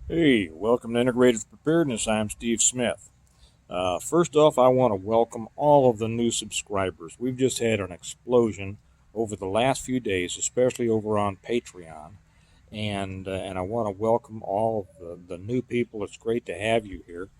Hey, welcome to Integrated Preparedness. I'm Steve Smith. First off, I want to welcome all of the new subscribers. We've just had an explosion over the last few days, especially over on Patreon. And I want to welcome all of the new people. It's great to have you here.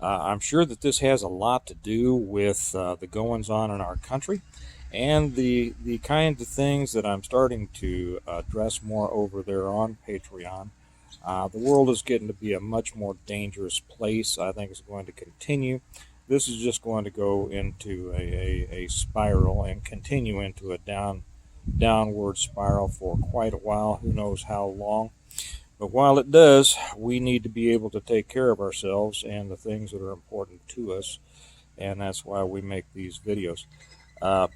I'm sure that this has a lot to do with the goings on in our country and the kinds of things that I'm starting to address more over there on Patreon. The world is getting to be a much more dangerous place. I think it's going to continue. This is just going to go into a spiral and continue into a downward spiral for quite a while. Who knows how long? But while it does, we need to be able to take care of ourselves and the things that are important to us, and that's why we make these videos. Uh,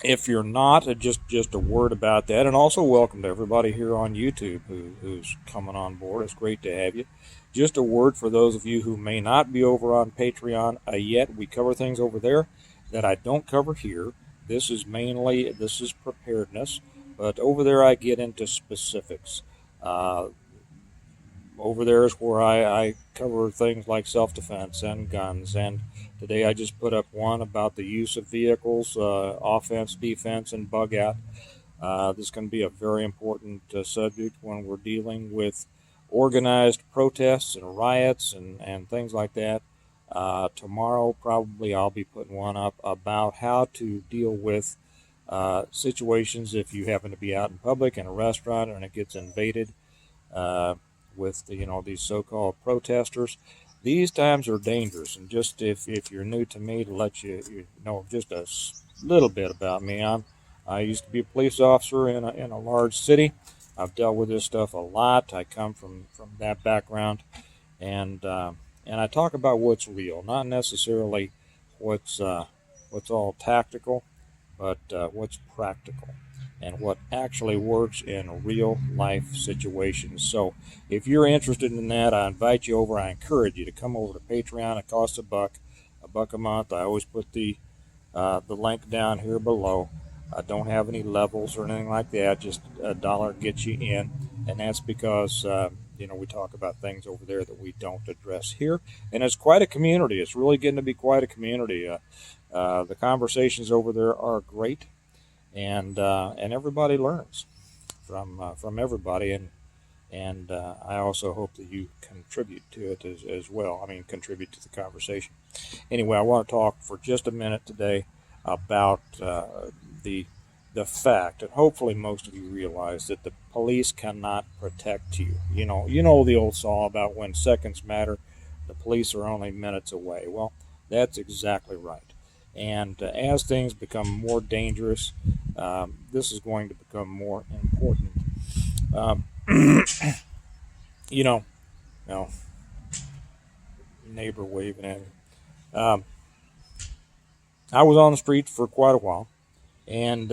if you're not, just a word about that, and also welcome to everybody here on YouTube who's coming on board. It's great to have you. Just a word for those of you who may not be over on Patreon yet. We cover things over there that I don't cover here. This is preparedness, but over there I get into specifics. Uh, Over there is where I cover things like self-defense and guns. And today I just put up one about the use of vehicles, offense, defense, and bug out. This is going to be a very important subject when we're dealing with organized protests and riots and things like that. Tomorrow, probably, I'll be putting one up about how to deal with situations if you happen to be out in public in a restaurant and it gets invaded uh, with these so-called protesters. These times are dangerous, and just if you're new to me, to let you know just a little bit about me. I used to be a police officer in a large city. I've dealt with this stuff a lot. I come from that background, and I talk about what's real, not necessarily what's what's all tactical, but what's practical and what actually works in real life situations. So if you're interested in that, I invite you over. I encourage you to come over to Patreon. It costs a buck a month. I always put the link down here below. I don't have any levels or anything like that. Just $1 gets you in, and that's because we talk about things over there that we don't address here. And it's quite a community. It's really getting to be quite a community. The conversations over there are great, and everybody learns from everybody, and I also hope that you contribute to it as well. I mean, contribute to the conversation. Anyway, I want to talk for just a minute today about the the fact, and hopefully most of you realize that the police cannot protect you. You know the old saw about when seconds matter, the police are only minutes away. Well, that's exactly right. And as things become more dangerous, this is going to become more important. Um, you know, no neighbor waving at me. Um, I was on the street for quite a while, and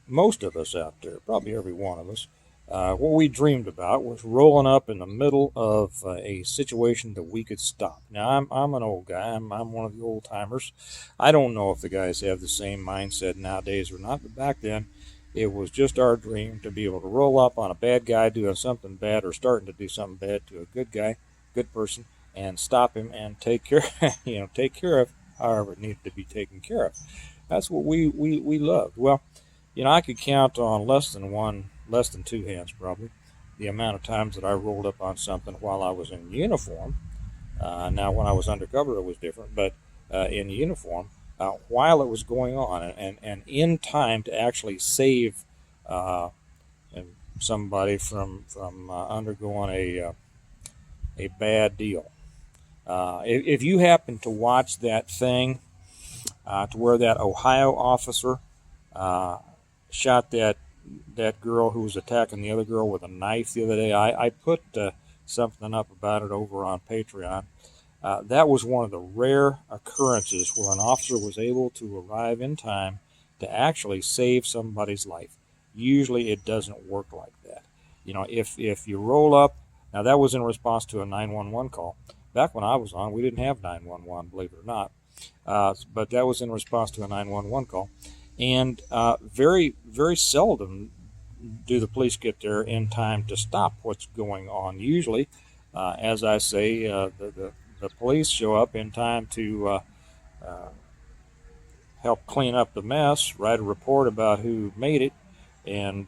most of us out there, probably every one of us, what we dreamed about was rolling up in the middle of a situation that we could stop. Now, I'm an old guy. I'm one of the old timers. I don't know if the guys have the same mindset nowadays or not, but back then, it was just our dream to be able to roll up on a bad guy doing something bad or starting to do something bad to a good guy, good person, and stop him and take care, take care of however it needed to be taken care of. That's what we loved. Well, I could count on less than two hands probably, the amount of times that I rolled up on something while I was in uniform. Now, when I was undercover, it was different, but in uniform, while it was going on, and in time to actually save uh, somebody from undergoing a bad deal. If you happen to watch that thing, to where that Ohio officer uh, shot that girl who was attacking the other girl with a knife the other day. I put something up about it over on Patreon. That was one of the rare occurrences where an officer was able to arrive in time to actually save somebody's life. Usually it doesn't work like that. If you roll up, now that was in response to a 911 call. Back when I was on, we didn't have 911, believe it or not. But that was in response to a 911 call. And very, very seldom do the police get there in time to stop what's going on? Usually, as I say, the police show up in time to uh, help clean up the mess, write a report about who made it, and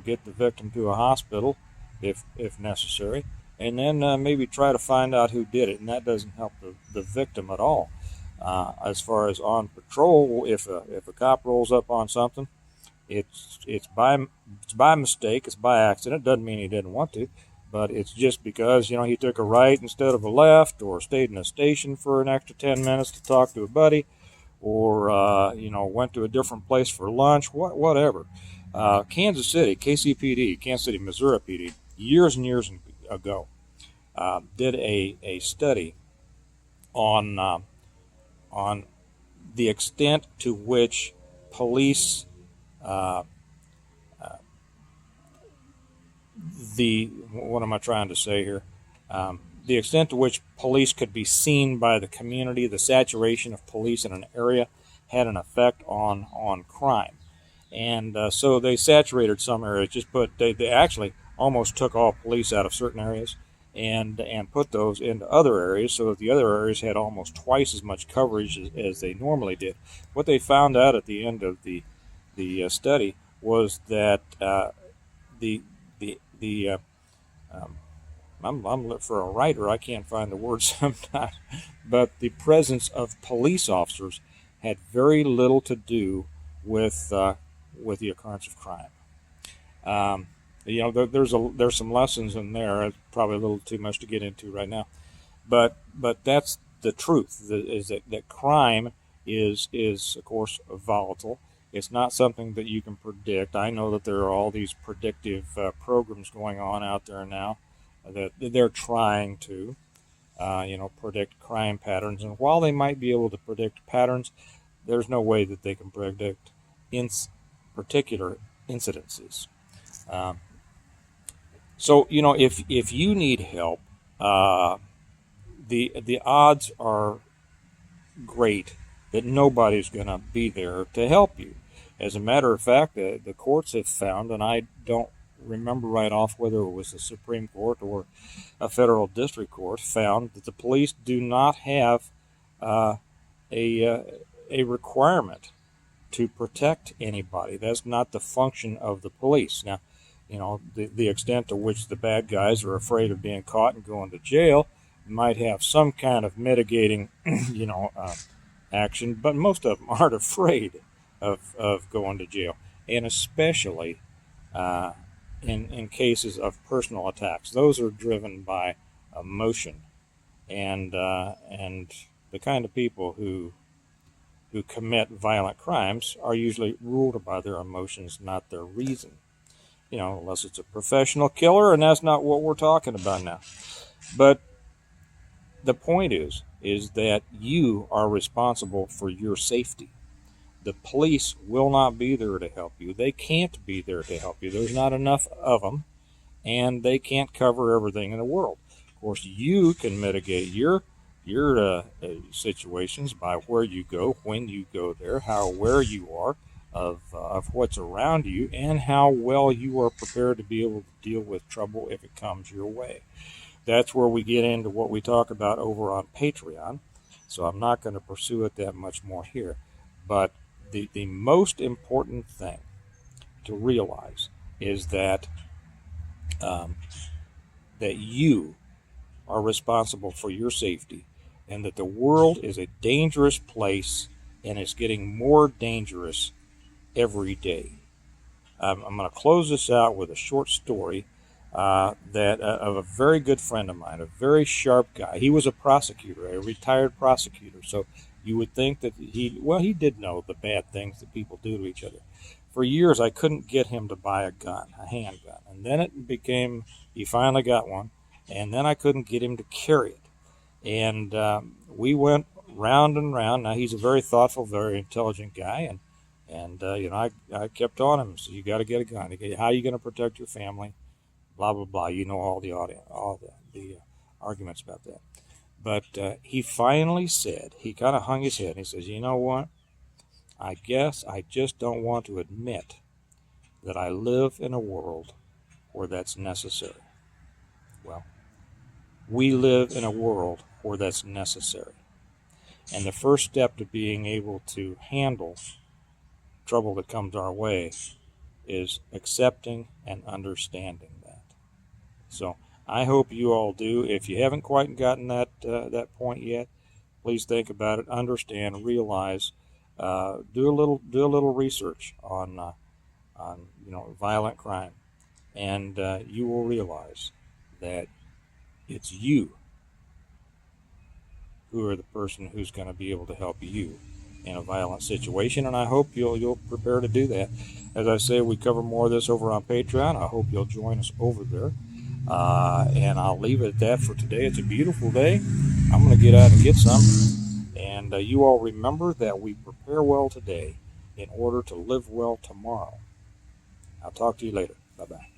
get the victim to a hospital if necessary, and then maybe try to find out who did it. And that doesn't help the victim at all. As far as on patrol, if a cop rolls up on something, it's by mistake, it's by accident. Doesn't mean he didn't want to, but it's just because he took a right instead of a left, or stayed in a station for an extra 10 minutes to talk to a buddy, or went to a different place for lunch, whatever. Kansas City, KCPD, Kansas City, Missouri PD, years and years ago, did a study on the extent to which police uh, what am I trying to say here? The extent to which police could be seen by the community, the saturation of police in an area, had an effect on crime. And so they saturated some areas. They actually almost took all police out of certain areas and put those into other areas, so that the other areas had almost twice as much coverage as they normally did. What they found out at the end of the study was that the I'm for a writer. I can't find the word sometimes, but the presence of police officers had very little to do with the occurrence of crime. There's some lessons in there. It's probably a little too much to get into right now, but that's the truth. Is that crime is of course volatile. It's not something that you can predict. I know that there are all these predictive programs going on out there now that they're trying to, predict crime patterns. And while they might be able to predict patterns, there's no way that they can predict particular incidences. So if you need help, the odds are great that nobody's going to be there to help you. As a matter of fact, the courts have found, and I don't remember right off whether it was the Supreme Court or a federal district court, found that the police do not have a requirement to protect anybody. That's not the function of the police. Now, the extent to which the bad guys are afraid of being caught and going to jail might have some kind of mitigating, action, but most of them aren't afraid of going to jail, and especially in cases of personal attacks. Those are driven by emotion, and the kind of people who commit violent crimes are usually ruled by their emotions, not their reason. Unless it's a professional killer, and that's not what we're talking about now. But the point is that you are responsible for your safety. The police will not be there to help you. They can't be there to help you. There's not enough of them, and they can't cover everything in the world. Of course, you can mitigate your situations by where you go, when you go there, how aware you are of what's around you, and how well you are prepared to be able to deal with trouble if it comes your way. That's where we get into what we talk about over on Patreon, so I'm not going to pursue it that much more here. But the most important thing to realize is that that you are responsible for your safety, and that the world is a dangerous place, and it's getting more dangerous every day. I'm going to close this out with a short story that of a very good friend of mine, a very sharp guy. He was a prosecutor, a retired prosecutor. So you would think that he did know the bad things that people do to each other. For years, I couldn't get him to buy a handgun. And then it became, he finally got one. And then I couldn't get him to carry it. And we went round and round. Now, he's a very thoughtful, very intelligent guy. And I kept on him. So you got to get a gun. How are you going to protect your family? Blah, blah, blah. All the arguments about that. But he finally said, he kind of hung his head, and he says, you know what? I guess I just don't want to admit that I live in a world where that's necessary. Well, we live in a world where that's necessary. And the first step to being able to handle trouble that comes our way is accepting and understanding that. So I hope you all do. If you haven't quite gotten that point yet, please think about it, understand, realize, do a little research on violent crime, and you will realize that it's you who are the person who's going to be able to help you in a violent situation, and I hope you'll prepare to do that. As I say, we cover more of this over on Patreon. I hope you'll join us over there. And I'll leave it at that for today. It's a beautiful day. I'm going to get out and get some. And you all remember that we prepare well today in order to live well tomorrow. I'll talk to you later. Bye-bye.